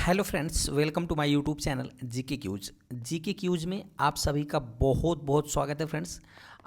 Hello friends, welcome to my YouTube channel GK quiz में आप सभी का बहुत बहुत स्वागत है फ्रेंड्स।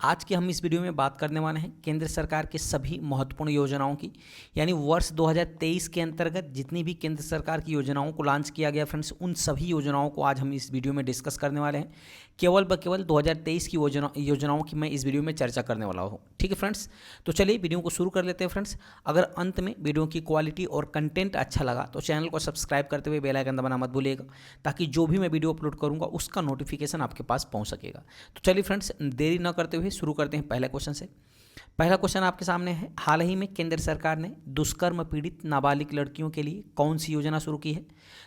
आज के हम इस वीडियो में बात करने वाले हैं केंद्र सरकार के सभी महत्वपूर्ण योजनाओं की, यानी वर्ष 2023 के अंतर्गत जितनी भी केंद्र सरकार की योजनाओं को लॉन्च किया गया फ्रेंड्स, उन सभी योजनाओं को आज हम इस वीडियो में डिस्कस करने वाले हैं। केवल 2023 की योजनाओं की मैं इस वीडियो में चर्चा करने वाला हूँ। ठीक है फ्रेंड्स, तो चलिए वीडियो को शुरू कर लेते हैं फ्रेंड्स। अगर अंत में वीडियो की क्वालिटी और कंटेंट अच्छा लगा तो चैनल को सब्सक्राइब करते हुए बेल आइकन दबाना मत भूलिएगा, ताकि जो भी मैं वीडियो अपलोड करूँगा उसका नोटिफिकेशन आपके पास पहुँच सकेगा। तो चलिए फ्रेंड्स, देरी न करते हुए शुरू करते हैं पहले क्वेश्चन से। पहला क्वेश्चन आपके सामने है, हाल ही में केंद्र सरकार ने दुष्कर्म पीड़ित नाबालिग लड़कियों के लिए कौन सी योजना शुरू की है?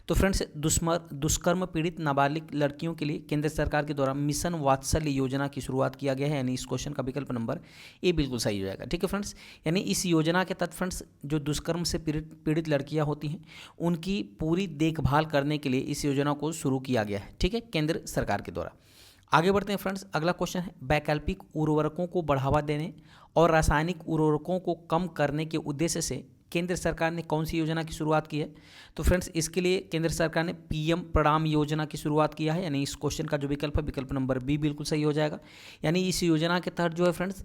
तो फ्रेंड्स, दुष्कर्म पीड़ित नाबालिग लड़कियों के लिए केंद्र सरकार के द्वारा मिशन वात्सल्य योजना की शुरुआत किया गया है, यानी इस क्वेश्चन का विकल्प नंबर ए बिल्कुल सही हो जाएगा। ठीक है फ्रेंड्स, यानी इस योजना के तहत फ्रेंड्स जो दुष्कर्म से पीड़ित लड़कियां होती हैं उनकी पूरी देखभाल करने के लिए इस योजना को शुरू किया गया है। ठीक है, केंद्र सरकार के द्वारा। आगे बढ़ते हैं फ्रेंड्स, अगला क्वेश्चन है, वैकल्पिक उर्वरकों को बढ़ावा देने और रासायनिक उर्वरकों को कम करने के उद्देश्य से केंद्र सरकार ने कौन सी योजना की शुरुआत की है? तो फ्रेंड्स, इसके लिए केंद्र सरकार ने पीएम प्रणाम योजना की शुरुआत किया है, यानी इस क्वेश्चन का जो विकल्प है विकल्प नंबर बी बिल्कुल सही हो जाएगा। यानी इस योजना के तहत जो है फ्रेंड्स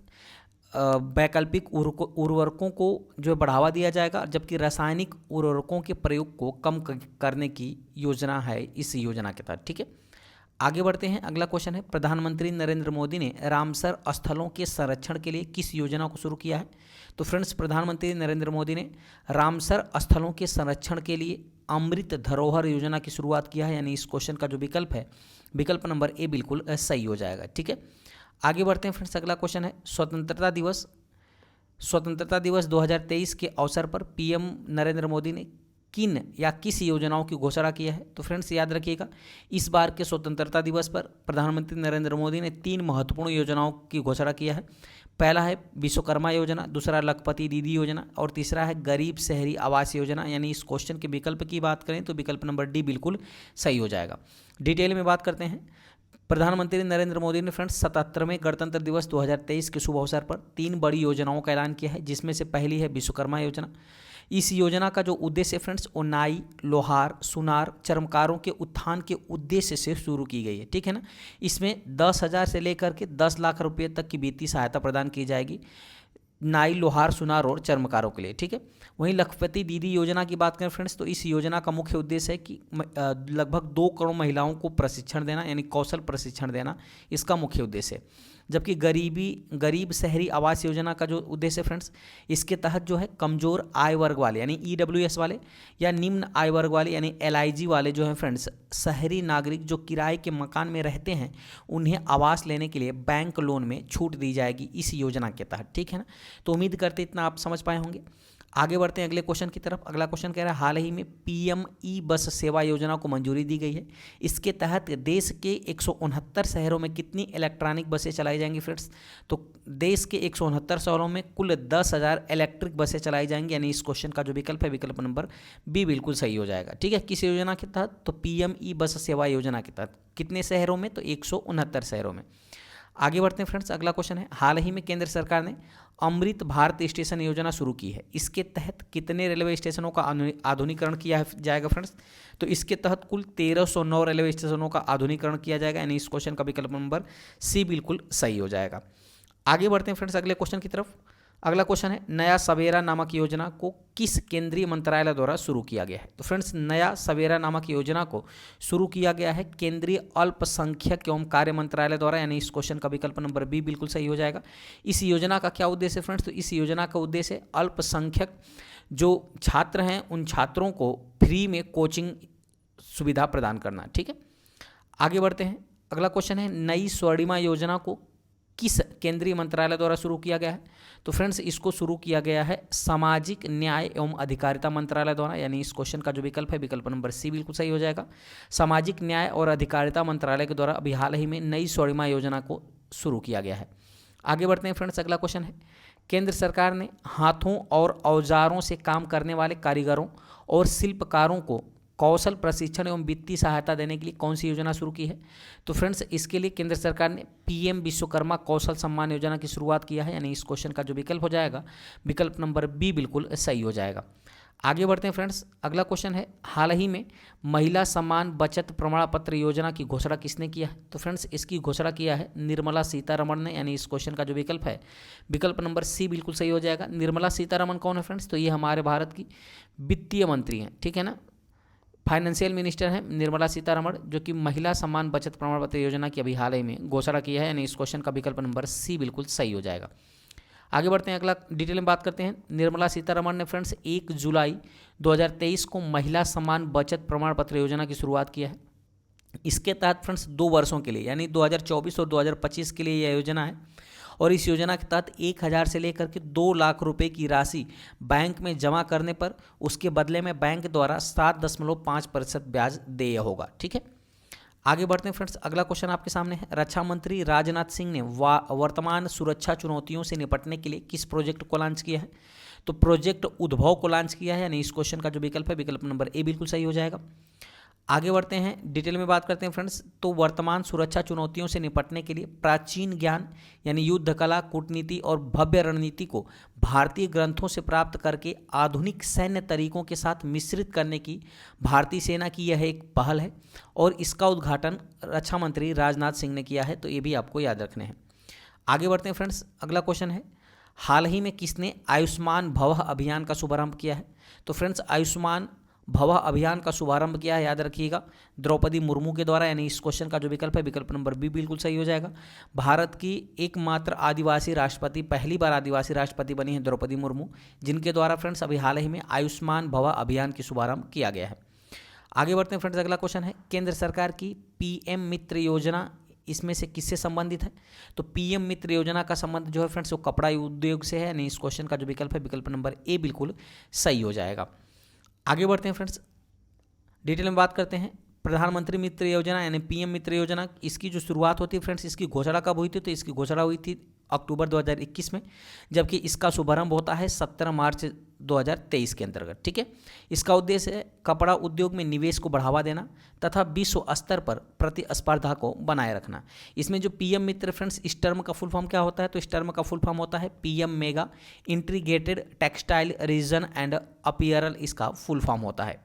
वैकल्पिक उर्वरकों को जो है बढ़ावा दिया जाएगा, जबकि रासायनिक उर्वरकों के प्रयोग को कम करने की योजना है इस योजना के तहत। ठीक है, आगे बढ़ते हैं। अगला क्वेश्चन है, प्रधानमंत्री नरेंद्र मोदी ने रामसर स्थलों के संरक्षण के लिए किस योजना को शुरू किया है? तो फ्रेंड्स, प्रधानमंत्री नरेंद्र मोदी ने रामसर स्थलों के संरक्षण के लिए अमृत धरोहर योजना की शुरुआत किया है, यानी इस क्वेश्चन का जो विकल्प है विकल्प नंबर ए बिल्कुल सही हो जाएगा। ठीक है, आगे बढ़ते हैं फ्रेंड्स। अगला क्वेश्चन है, स्वतंत्रता दिवस 2023 के अवसर पर पीएम नरेंद्र मोदी ने किन या किस योजनाओं की घोषणा किया है? तो फ्रेंड्स, याद रखिएगा, इस बार के स्वतंत्रता दिवस पर प्रधानमंत्री नरेंद्र मोदी ने 3 महत्वपूर्ण योजनाओं की घोषणा किया है। पहला है विश्वकर्मा योजना, दूसरा लखपति दीदी योजना और तीसरा है गरीब शहरी आवास योजना, यानी इस क्वेश्चन के विकल्प की बात करें तो विकल्प नंबर डी बिल्कुल सही हो जाएगा। डिटेल में बात करते हैं। प्रधानमंत्री नरेंद्र मोदी ने फ्रेंड्स 77वें गणतंत्र दिवस 2023 के शुभ अवसर पर 3 बड़ी योजनाओं का ऐलान किया है, जिसमें से पहली है विश्वकर्मा योजना। इस योजना का जो उद्देश्य है फ्रेंड्स वो नाई, लोहार, सुनार, चर्मकारों के उत्थान के उद्देश्य से शुरू की गई है। ठीक है ना, इसमें 10,000 से लेकर के 10 लाख रुपये तक की वित्तीय सहायता प्रदान की जाएगी नाई, लोहार, सुनार और चर्मकारों के लिए। ठीक है, वहीं लखपति दीदी योजना की बात करें फ्रेंड्स, तो इस योजना का मुख्य उद्देश्य है कि लगभग 2 करोड़ महिलाओं को प्रशिक्षण देना, यानी कौशल प्रशिक्षण देना इसका मुख्य उद्देश्य है। जबकि गरीब शहरी आवास योजना का जो उद्देश्य है फ्रेंड्स, इसके तहत जो है कमजोर आय वर्ग वाले यानी ईडब्ल्यूएस वाले या निम्न आय वर्ग वाले यानी एलआईजी वाले जो है फ्रेंड्स शहरी नागरिक जो किराए के मकान में रहते हैं उन्हें आवास लेने के लिए बैंक लोन में छूट दी जाएगी इस योजना के तहत। ठीक है ना, तो उम्मीद करते इतना आप समझ पाए होंगे। आगे बढ़ते हैं अगले क्वेश्चन की तरफ। अगला क्वेश्चन कह रहा है, हाल ही में पीएम ई बस सेवा योजना को मंजूरी दी गई है। इसके तहत देश के 169 शहरों में कितनी इलेक्ट्रॉनिक बसें चलाई जाएंगी फ्रेंड्स? तो देश के 169 शहरों में कुल 10,000 इलेक्ट्रिक बसें चलाई जाएंगी, यानी इस क्वेश्चन का जो विकल्प है विकल्प नंबर बी बिल्कुल सही हो जाएगा। ठीक है, किस योजना के तहत? तो पीएम ई बस सेवा योजना के तहत। कितने शहरों में? तो 169 शहरों में। आगे बढ़ते हैं फ्रेंड्स। अगला क्वेश्चन है, हाल ही में केंद्र सरकार ने अमृत भारत स्टेशन योजना शुरू की है। इसके तहत कितने रेलवे स्टेशनों का आधुनिकरण किया जाएगा फ्रेंड्स? तो इसके तहत कुल 1309 रेलवे स्टेशनों का आधुनिकरण किया जाएगा, यानी इस क्वेश्चन का विकल्प नंबर सी बिल्कुल सही हो जाएगा। आगे बढ़ते हैं फ्रेंड्स अगले क्वेश्चन की तरफ। अगला क्वेश्चन है, नया सवेरा नामक योजना को किस केंद्रीय मंत्रालय द्वारा शुरू किया गया है? तो फ्रेंड्स, नया सवेरा नामक योजना को शुरू किया गया है केंद्रीय अल्पसंख्यक एवं कार्य मंत्रालय द्वारा, यानी इस क्वेश्चन का विकल्प नंबर बी बिल्कुल सही हो जाएगा। इस योजना का क्या उद्देश्य है फ्रेंड्स? तो इस योजना का उद्देश्य अल्पसंख्यक जो छात्र हैं उन छात्रों को फ्री में कोचिंग सुविधा प्रदान करना। ठीक है, आगे बढ़ते हैं। अगला क्वेश्चन है, नई स्वर्णिमा योजना को किस केंद्रीय मंत्रालय द्वारा शुरू किया गया है? तो फ्रेंड्स, इसको शुरू किया गया है सामाजिक न्याय एवं अधिकारिता मंत्रालय द्वारा, यानी इस क्वेश्चन का जो विकल्प है विकल्प नंबर सी बिल्कुल सही हो जाएगा। सामाजिक न्याय और अधिकारिता मंत्रालय के द्वारा अभी हाल ही में नई स्वर्णिमा योजना को शुरू किया गया है। आगे बढ़ते हैं फ्रेंड्स। अगला क्वेश्चन है, केंद्र सरकार ने हाथों और औजारों से काम करने वाले कारीगरों और शिल्पकारों को कौशल प्रशिक्षण एवं वित्तीय सहायता देने के लिए कौन सी योजना शुरू की है? तो फ्रेंड्स, इसके लिए केंद्र सरकार ने पीएम विश्वकर्मा कौशल सम्मान योजना की शुरुआत किया है, यानी इस क्वेश्चन का जो विकल्प हो जाएगा विकल्प नंबर बी बिल्कुल सही हो जाएगा। आगे बढ़ते हैं फ्रेंड्स, अगला क्वेश्चन है, हाल ही में महिला सम्मान बचत प्रमाण पत्र योजना की घोषणा किसने किया है? तो फ्रेंड्स इसकी घोषणा किया है निर्मला सीतारमण ने, यानी इस क्वेश्चन का जो विकल्प है विकल्प नंबर सी बिल्कुल सही हो जाएगा। निर्मला सीतारमण कौन है फ्रेंड्स? तो ये हमारे भारत की वित्तीय मंत्री हैं, ठीक है ना, फाइनेंशियल मिनिस्टर हैं निर्मला सीतारमण, जो कि महिला सम्मान बचत प्रमाण पत्र योजना की अभी हाल ही में घोषणा की है, यानी इस क्वेश्चन का विकल्प नंबर सी बिल्कुल सही हो जाएगा। आगे बढ़ते हैं, अगला डिटेल में बात करते हैं। निर्मला सीतारमण ने फ्रेंड्स 1 जुलाई 2023 को महिला सम्मान बचत प्रमाण पत्र योजना की शुरुआत किया है। इसके तहत फ्रेंड्स 2 वर्षों के लिए यानी 2024 और 2025 के लिए यह योजना है, और इस योजना के तहत 1000 से लेकर के 2 लाख रुपए की राशि बैंक में जमा करने पर उसके बदले में बैंक द्वारा 7.5% ब्याज देय होगा, ठीक है। आगे बढ़ते हैं फ्रेंड्स, अगला क्वेश्चन आपके सामने है, रक्षा मंत्री राजनाथ सिंह ने वर्तमान सुरक्षा चुनौतियों से निपटने के लिए किस प्रोजेक्ट को लॉन्च किया है? तो प्रोजेक्ट उद्भव को लॉन्च किया है, यानी इस क्वेश्चन का जो विकल्प है विकल्प नंबर ए बिल्कुल सही हो जाएगा। आगे बढ़ते हैं, डिटेल में बात करते हैं फ्रेंड्स, तो वर्तमान सुरक्षा चुनौतियों से निपटने के लिए प्राचीन ज्ञान यानी युद्ध कला, कूटनीति और भव्य रणनीति को भारतीय ग्रंथों से प्राप्त करके आधुनिक सैन्य तरीकों के साथ मिश्रित करने की भारतीय सेना की यह एक पहल है, और इसका उद्घाटन रक्षा मंत्री राजनाथ सिंह ने किया है, तो ये भी आपको याद रखने हैं। आगे बढ़ते हैं फ्रेंड्स, अगला क्वेश्चन है, हाल ही में किसने आयुष्मान भवः अभियान का शुभारंभ किया है? तो फ्रेंड्स आयुष्मान भवः अभियान का शुभारंभ किया है, याद रखिएगा, द्रौपदी मुर्मू के द्वारा, यानी इस क्वेश्चन का जो विकल्प है विकल्प नंबर बी बिल्कुल सही हो जाएगा। भारत की एकमात्र आदिवासी राष्ट्रपति, पहली बार आदिवासी राष्ट्रपति बनी है द्रौपदी मुर्मू, जिनके द्वारा फ्रेंड्स अभी हाल ही में आयुष्मान भवः अभियान की शुभारंभ किया गया है। आगे बढ़ते हैं फ्रेंड्स, अगला क्वेश्चन है, केंद्र सरकार की पीएम मित्र योजना इसमें से किससे संबंधित है? तो पीएम मित्र योजना का संबंध जो है फ्रेंड्स वो कपड़ा उद्योग से है, यानी इस क्वेश्चन का जो विकल्प है विकल्प नंबर ए बिल्कुल सही हो जाएगा। आगे बढ़ते हैं फ्रेंड्स, डिटेल में बात करते हैं, प्रधानमंत्री मित्र योजना यानी पीएम मित्र योजना, इसकी जो शुरुआत होती है फ्रेंड्स, इसकी घोषणा कब हुई थी? तो इसकी घोषणा हुई थी अक्टूबर 2021 में, जबकि इसका शुभारंभ होता है 17 मार्च 2023 के अंतर्गत, ठीक है। इसका उद्देश्य है कपड़ा उद्योग में निवेश को बढ़ावा देना तथा विश्व स्तर पर प्रतिस्पर्धा को बनाए रखना। इसमें जो पीएम मित्र फ्रेंड्स, इस टर्म का फुल फॉर्म क्या होता है? तो इस टर्म का फुल फॉर्म होता है PM mega integrated textile region and apparel, इसका फुल फॉर्म होता है।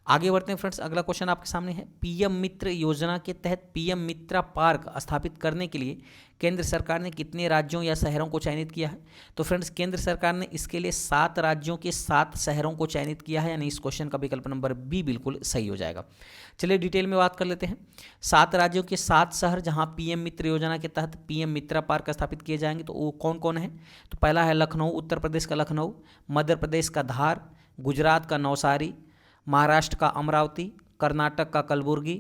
आगे बढ़ते हैं फ्रेंड्स, अगला क्वेश्चन आपके सामने है, पीएम मित्र योजना के तहत पीएम मित्रा पार्क स्थापित करने के लिए केंद्र सरकार ने कितने राज्यों या शहरों को चयनित किया है? तो फ्रेंड्स केंद्र सरकार ने इसके लिए 7 राज्यों के 7 शहरों को चयनित किया है, यानी इस क्वेश्चन का विकल्प नंबर बी बिल्कुल सही हो जाएगा। चलिए डिटेल में बात कर लेते हैं, 7 राज्यों के 7 शहर जहां पीएम मित्र योजना के तहत पीएम मित्रा पार्क स्थापित किए जाएंगे, तो वो कौन कौन है? तो पहला है लखनऊ, उत्तर प्रदेश का लखनऊ, मध्य प्रदेश का धार, गुजरात का नवसारी, महाराष्ट्र का अमरावती, कर्नाटक का कलबुर्गी,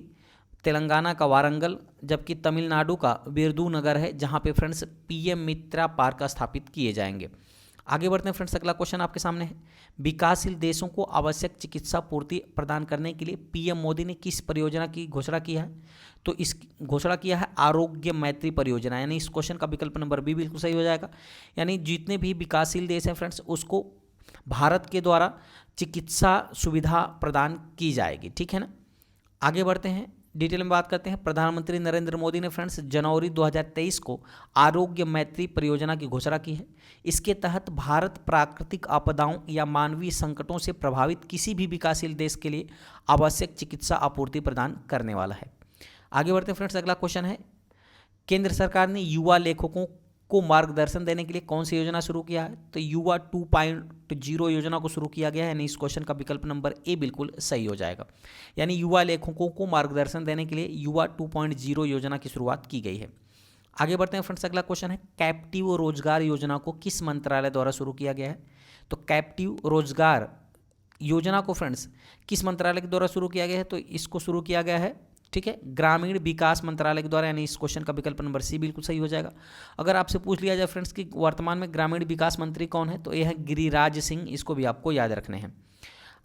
तेलंगाना का वारंगल, जबकि तमिलनाडु का विरुधुनगर है, जहां पे फ्रेंड्स पीएम मित्रा पार्क स्थापित किए जाएंगे। आगे बढ़ते हैं फ्रेंड्स, अगला क्वेश्चन आपके सामने है, विकासशील देशों को आवश्यक चिकित्सा पूर्ति प्रदान करने के लिए पीएम मोदी ने किस परियोजना की घोषणा की है? तो इस घोषणा किया है आरोग्य मैत्री परियोजना, यानी इस क्वेश्चन का विकल्प नंबर बी बिल्कुल सही हो जाएगा। यानी जितने भी विकासशील देश हैं फ्रेंड्स, उसको भारत के द्वारा चिकित्सा सुविधा प्रदान की जाएगी, ठीक है ना। आगे बढ़ते हैं, डिटेल में बात करते हैं, प्रधानमंत्री नरेंद्र मोदी ने फ्रेंड्स जनवरी 2023 को आरोग्य मैत्री परियोजना की घोषणा की है। इसके तहत भारत प्राकृतिक आपदाओं या मानवीय संकटों से प्रभावित किसी भी विकासशील देश के लिए आवश्यक चिकित्सा आपूर्ति प्रदान करने वाला है। आगे बढ़ते हैं फ्रेंड्स, अगला क्वेश्चन है, केंद्र सरकार ने युवा लेखकों को मार्गदर्शन देने के लिए कौन सी योजना शुरू किया है? तो युवा 2.0 योजना को शुरू किया गया है, यानी इस क्वेश्चन का विकल्प नंबर ए बिल्कुल सही हो जाएगा। यानी युवा लेखकों को मार्गदर्शन देने के लिए युवा 2.0 योजना की शुरुआत की गई है। आगे बढ़ते हैं फ्रेंड्स, अगला क्वेश्चन है, कैप्टिव रोजगार योजना को किस मंत्रालय द्वारा शुरू किया गया है? तो कैप्टिव रोजगार योजना को फ्रेंड्स किस मंत्रालय के द्वारा शुरू किया गया है? तो इसको शुरू किया गया है, ठीक है, ग्रामीण विकास मंत्रालय के द्वारा, यानी इस क्वेश्चन का विकल्प नंबर सी बिल्कुल सही हो जाएगा। अगर आपसे पूछ लिया जाए फ्रेंड्स कि वर्तमान में ग्रामीण विकास मंत्री कौन है, तो यह है गिरिराज सिंह, इसको भी आपको याद रखने हैं।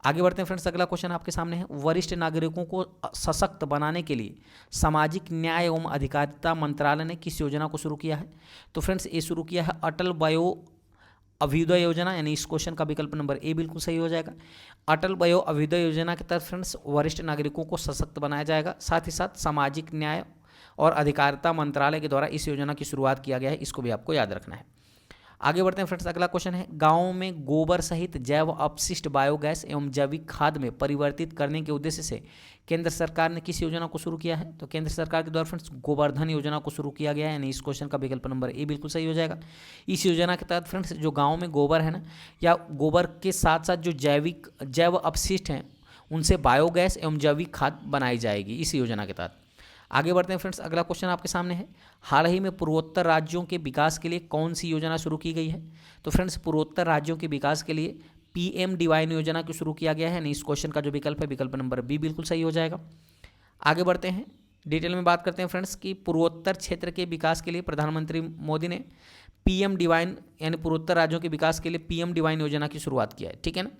आगे बढ़ते हैं फ्रेंड्स, अगला क्वेश्चन आपके सामने है, वरिष्ठ नागरिकों को सशक्त बनाने के लिए सामाजिक न्याय एवं अधिकारिता मंत्रालय ने किस योजना को शुरू किया है? तो फ्रेंड्स ये शुरू किया है अटल वयो अभ्युदय योजना, यानी इस क्वेश्चन का विकल्प नंबर ए बिल्कुल सही हो जाएगा। अटल वयो अभ्युदय योजना के तहत फ्रेंड्स वरिष्ठ नागरिकों को सशक्त बनाया जाएगा, साथ ही साथ सामाजिक न्याय और अधिकारिता मंत्रालय के द्वारा इस योजना की शुरुआत किया गया है, इसको भी आपको याद रखना है। आगे बढ़ते हैं फ्रेंड्स, अगला क्वेश्चन है, गांवों में गोबर सहित जैव अपशिष्ट बायोगैस एवं जैविक खाद में परिवर्तित करने के उद्देश्य से केंद्र सरकार ने किस योजना को शुरू किया है? तो केंद्र सरकार के द्वारा फ्रेंड्स गोवर्धन योजना को शुरू किया गया है, यानी इस क्वेश्चन का विकल्प नंबर ए बिल्कुल सही हो जाएगा। इस योजना के तहत फ्रेंड्स जो गाँव में गोबर है ना, या गोबर के साथ साथ जो जैव अपशिष्ट हैं उनसे बायोगैस एवं जैविक खाद बनाई जाएगी इस योजना के तहत। आगे बढ़ते हैं फ्रेंड्स, अगला क्वेश्चन आपके सामने है, हाल ही में पूर्वोत्तर राज्यों के विकास के लिए कौन सी योजना शुरू की गई है? तो फ्रेंड्स पूर्वोत्तर राज्यों के विकास के लिए पीएम डिवाइन योजना को शुरू किया गया है, यानी इस क्वेश्चन का जो विकल्प है विकल्प नंबर बी बिल्कुल सही हो जाएगा। आगे बढ़ते हैं, डिटेल में बात करते हैं फ्रेंड्स कि पूर्वोत्तर क्षेत्र के विकास के लिए प्रधानमंत्री मोदी ने पीएम डिवाइन यानी पूर्वोत्तर राज्यों के विकास के लिए पीएम डिवाइन योजना की शुरुआत किया है, ठीक है ना।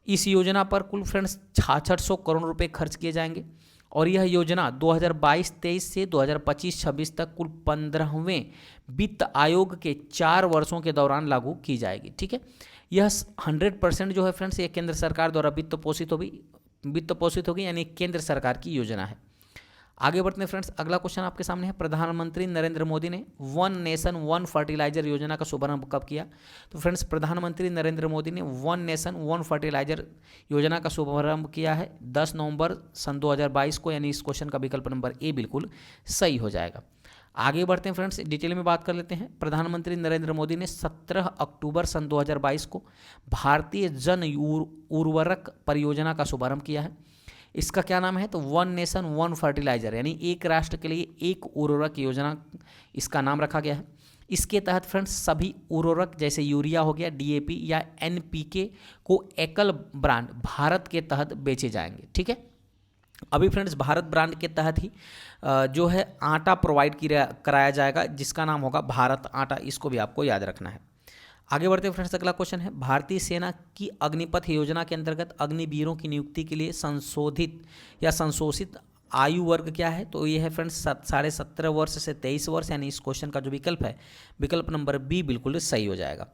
इस योजना पर कुल फ्रेंड्स 6600 करोड़ रुपए खर्च किए जाएंगे और यह योजना 2022-23 से 2025-26 तक कुल 15वें वित्त आयोग के 4 वर्षों के दौरान लागू की जाएगी, ठीक है। यह 100% जो है फ्रेंड्स ये केंद्र सरकार द्वारा वित्त पोषित होगी, यानी केंद्र सरकार की योजना है। आगे बढ़ते हैं फ्रेंड्स, अगला क्वेश्चन आपके सामने है, प्रधानमंत्री नरेंद्र मोदी ने वन नेशन वन फर्टिलाइजर योजना का शुभारंभ कब किया? तो फ्रेंड्स प्रधानमंत्री नरेंद्र मोदी ने वन नेशन वन फर्टिलाइजर योजना का शुभारंभ किया है 10 नवंबर सन 2022 को, यानी इस क्वेश्चन का विकल्प नंबर ए बिल्कुल सही हो जाएगा। आगे बढ़ते हैं फ्रेंड्स, डिटेल में बात कर लेते हैं। प्रधानमंत्री नरेंद्र मोदी ने 17 अक्टूबर सन 2022 को भारतीय जन उर्वरक परियोजना का शुभारंभ किया है। इसका क्या नाम है? तो वन नेशन वन फर्टिलाइजर, यानी एक राष्ट्र के लिए एक उर्वरक योजना इसका नाम रखा गया है। इसके तहत फ्रेंड्स सभी उर्वरक जैसे यूरिया हो गया, डीएपी या एनपीके को एकल ब्रांड भारत के तहत बेचे जाएंगे, ठीक है। अभी फ्रेंड्स भारत ब्रांड के तहत ही जो है आटा प्रोवाइड कराया जाएगा, जिसका नाम होगा भारत आटा, इसको भी आपको याद रखना है। आगे बढ़ते हैं फ्रेंड्स, अगला क्वेश्चन है, भारतीय सेना की अग्निपथ योजना के अंतर्गत अग्निवीरों की नियुक्ति के लिए संशोधित या संशोधित आयु वर्ग क्या है? तो ये है फ्रेंड्स 17.5 वर्ष से 23 वर्ष, यानी इस क्वेश्चन का जो विकल्प है विकल्प नंबर बी बिल्कुल सही हो जाएगा।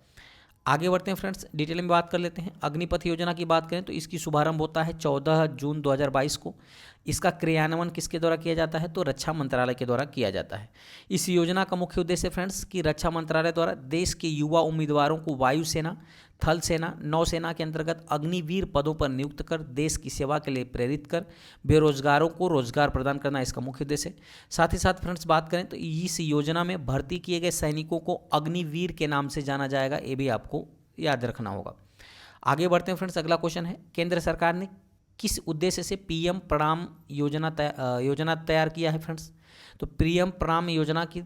आगे बढ़ते हैं फ्रेंड्स, डिटेल में बात कर लेते हैं। अग्निपथ योजना की बात करें तो इसकी शुभारंभ होता है 14 जून 2022 को। इसका क्रियान्वयन किसके द्वारा किया जाता है? तो रक्षा मंत्रालय के द्वारा किया जाता है। इस योजना का मुख्य उद्देश्य फ्रेंड्स कि रक्षा मंत्रालय द्वारा देश के युवा उम्मीदवारों को वायुसेना, थल सेना, नौसेना के अंतर्गत अग्निवीर पदों पर नियुक्त कर देश की सेवा के लिए प्रेरित कर बेरोजगारों को रोजगार प्रदान करना इसका मुख्य उद्देश्य है। साथ ही साथ फ्रेंड्स बात करें तो इस योजना में भर्ती किए गए सैनिकों को अग्निवीर के नाम से जाना जाएगा, ये भी आपको याद रखना होगा। आगे बढ़ते हैं फ्रेंड्स, अगला क्वेश्चन है, केंद्र सरकार ने किस उद्देश्य से पीएम प्रणाम योजना तैयार किया है फ्रेंड्स? तो पीएम प्रणाम योजना की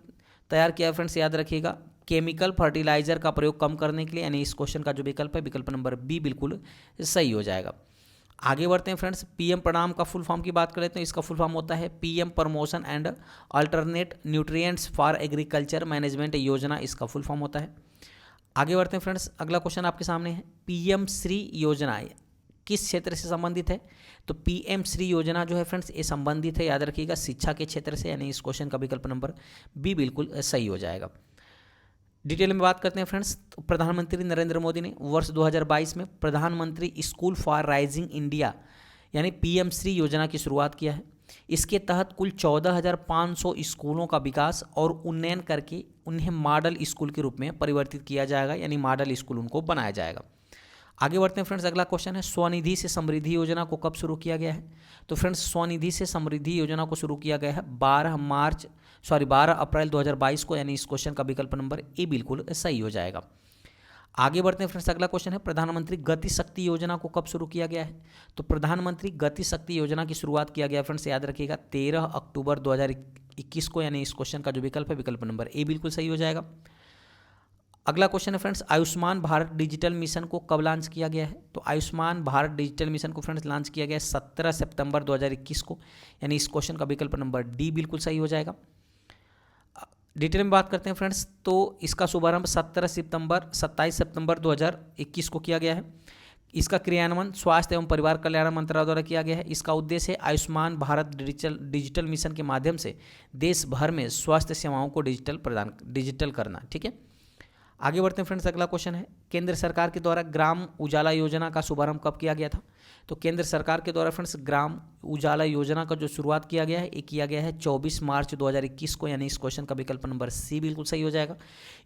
तैयार किया है फ्रेंड्स, याद रखिएगा केमिकल फर्टिलाइजर का प्रयोग कम करने के लिए, यानी इस क्वेश्चन का जो विकल्प है विकल्प नंबर बी बिल्कुल सही हो जाएगा। आगे बढ़ते हैं फ्रेंड्स, पीएम प्रणाम का फुल फॉर्म की बात करें तो इसका फुल फॉर्म होता है PM promotion and alternate nutrients for agriculture management योजना, इसका फुल फॉर्म होता है। आगे बढ़ते हैं फ्रेंड्स, अगला क्वेश्चन आपके सामने है, पीएम श्री योजना किस क्षेत्र से संबंधित है? तो पीएम श्री योजना जो है फ्रेंड्स ये संबंधित है, याद रखिएगा शिक्षा के क्षेत्र से, यानी इस क्वेश्चन का विकल्प नंबर बी बिल्कुल सही हो जाएगा। डिटेल में बात करते हैं फ्रेंड्स, तो प्रधानमंत्री नरेंद्र मोदी ने वर्ष 2022 में प्रधानमंत्री स्कूल फॉर राइजिंग इंडिया यानी पीएम श्री योजना की शुरुआत किया है। इसके तहत कुल 14,500 स्कूलों का विकास और उन्नयन करके उन्हें मॉडल स्कूल के रूप में परिवर्तित किया जाएगा, यानी मॉडल स्कूल उनको बनाया जाएगा। आगे बढ़ते हैं फ्रेंड्स, अगला क्वेश्चन है, स्वनिधि से समृद्धि योजना को कब शुरू किया गया है? तो फ्रेंड्स स्वनिधि से समृद्धि योजना को शुरू किया गया है 12 अप्रैल 2022 को, यानी इस क्वेश्चन का विकल्प नंबर ए बिल्कुल सही हो जाएगा। आगे बढ़ते हैं फ्रेंड्स, अगला क्वेश्चन है, प्रधानमंत्री गति शक्ति योजना को कब शुरू किया गया है? तो प्रधानमंत्री गति शक्ति योजना की शुरुआत किया गया फ्रेंड्स, याद रखिएगा 13 अक्टूबर 2021 को, यानी इस क्वेश्चन का जो विकल्प है विकल्प नंबर ए बिल्कुल सही हो जाएगा। अगला क्वेश्चन है friends, Ayushman Bharat digital mission को कब लॉन्च किया गया है? तो आयुष्मान भारत डिजिटल मिशन को फ्रेंड्स लॉन्च किया गया है 17 सितंबर 2021 को, यानी इस क्वेश्चन का विकल्प नंबर डी बिल्कुल सही हो जाएगा। डिटेल में बात करते हैं फ्रेंड्स, तो इसका शुभारंभ 27 सितंबर 2021 को किया गया है। इसका क्रियान्वयन स्वास्थ्य एवं परिवार कल्याण मंत्रालय द्वारा किया गया है। इसका उद्देश्य है आयुष्मान भारत डिजिटल मिशन के माध्यम से देश भर में स्वास्थ्य सेवाओं को डिजिटल करना, ठीक है। आगे बढ़ते हैं फ्रेंड्स, अगला क्वेश्चन है केंद्र सरकार के द्वारा ग्राम उजाला योजना का शुभारंभ कब किया गया था? तो केंद्र सरकार के द्वारा फ्रेंड्स ग्राम उजाला योजना का जो शुरुआत किया गया है ये किया गया है 24 मार्च 2021 को, यानी इस क्वेश्चन का विकल्प नंबर सी बिल्कुल सही हो जाएगा।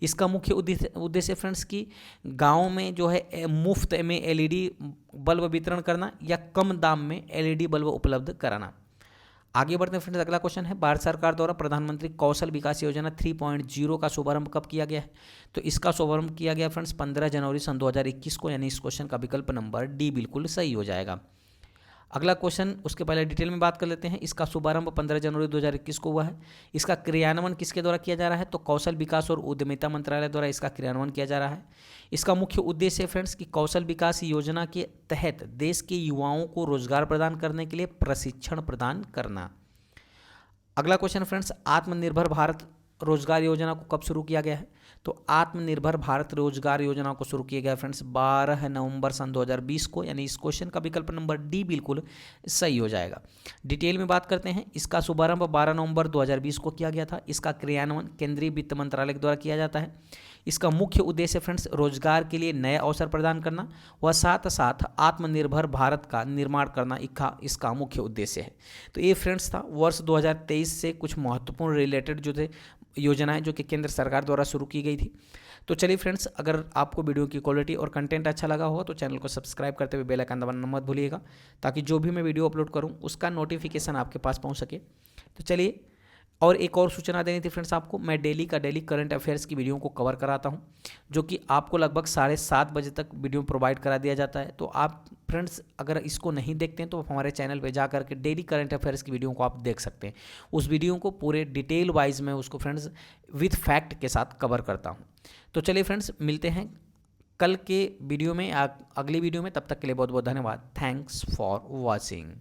इसका मुख्य उद्देश्य फ्रेंड्स की गाँव में जो है मुफ्त में LED बल्ब वितरण करना या कम दाम में LED बल्ब उपलब्ध कराना। आगे बढ़ते हैं फ्रेंड्स, अगला क्वेश्चन है भारत सरकार द्वारा प्रधानमंत्री कौशल विकास योजना 3.0 का शुभारंभ कब किया गया है? तो इसका शुभारंभ किया गया फ्रेंड्स 15 जनवरी सन 2021 को, यानी इस क्वेश्चन का विकल्प नंबर डी बिल्कुल सही हो जाएगा। अगला क्वेश्चन, उसके पहले डिटेल में बात कर लेते हैं। इसका शुभारंभ 15 जनवरी 2021 को हुआ है। इसका क्रियान्वयन किसके द्वारा किया जा रहा है? तो कौशल विकास और उद्यमिता मंत्रालय द्वारा इसका क्रियान्वयन किया जा रहा है। इसका मुख्य उद्देश्य फ्रेंड्स कि कौशल विकास योजना के तहत देश के युवाओं को रोजगार प्रदान करने के लिए प्रशिक्षण प्रदान करना। अगला क्वेश्चन फ्रेंड्स, आत्मनिर्भर भारत रोजगार योजना को कब शुरू किया गया है? तो आत्मनिर्भर भारत रोजगार योजना को शुरू किया गया फ्रेंड्स 12 नवंबर सन 2020 को, यानी इस क्वेश्चन का विकल्प नंबर डी बिल्कुल सही हो जाएगा। डिटेल में बात करते हैं। इसका शुभारंभ 12 नवंबर 2020 को किया गया था। इसका क्रियान्वयन केंद्रीय वित्त मंत्रालय के द्वारा किया जाता है। इसका मुख्य उद्देश्य फ्रेंड्स रोजगार के लिए नए अवसर प्रदान करना व साथ साथ आत्मनिर्भर भारत का निर्माण करना इसका मुख्य उद्देश्य है। तो ये फ्रेंड्स था वर्ष 2023 से कुछ महत्वपूर्ण रिलेटेड जो थे योजनाएं जो कि केंद्र सरकार द्वारा शुरू की गई थी। तो चलिए फ्रेंड्स, अगर आपको वीडियो की क्वालिटी और कंटेंट अच्छा लगा हो तो चैनल को सब्सक्राइब करते हुए बेल आइकन दबाना मत भूलिएगा, ताकि जो भी मैं वीडियो अपलोड करूं उसका नोटिफिकेशन आपके पास पहुंच सके। तो चलिए, और एक और सूचना देनी थी फ्रेंड्स आपको, मैं डेली करंट अफेयर्स की वीडियो को कवर कराता हूं, जो कि आपको लगभग 7:30 बजे तक वीडियो प्रोवाइड करा दिया जाता है। तो आप फ्रेंड्स अगर इसको नहीं देखते हैं तो आप हमारे चैनल पे जा करके डेली करंट अफेयर्स की वीडियो को आप देख सकते हैं। उस वीडियो को पूरे डिटेल वाइज में उसको फ्रेंड्स विथ फैक्ट के साथ कवर करता हूँ। तो चलिए फ्रेंड्स, मिलते हैं कल के वीडियो में, अगली वीडियो में। तब तक के लिए बहुत बहुत धन्यवाद। Thanks for watching.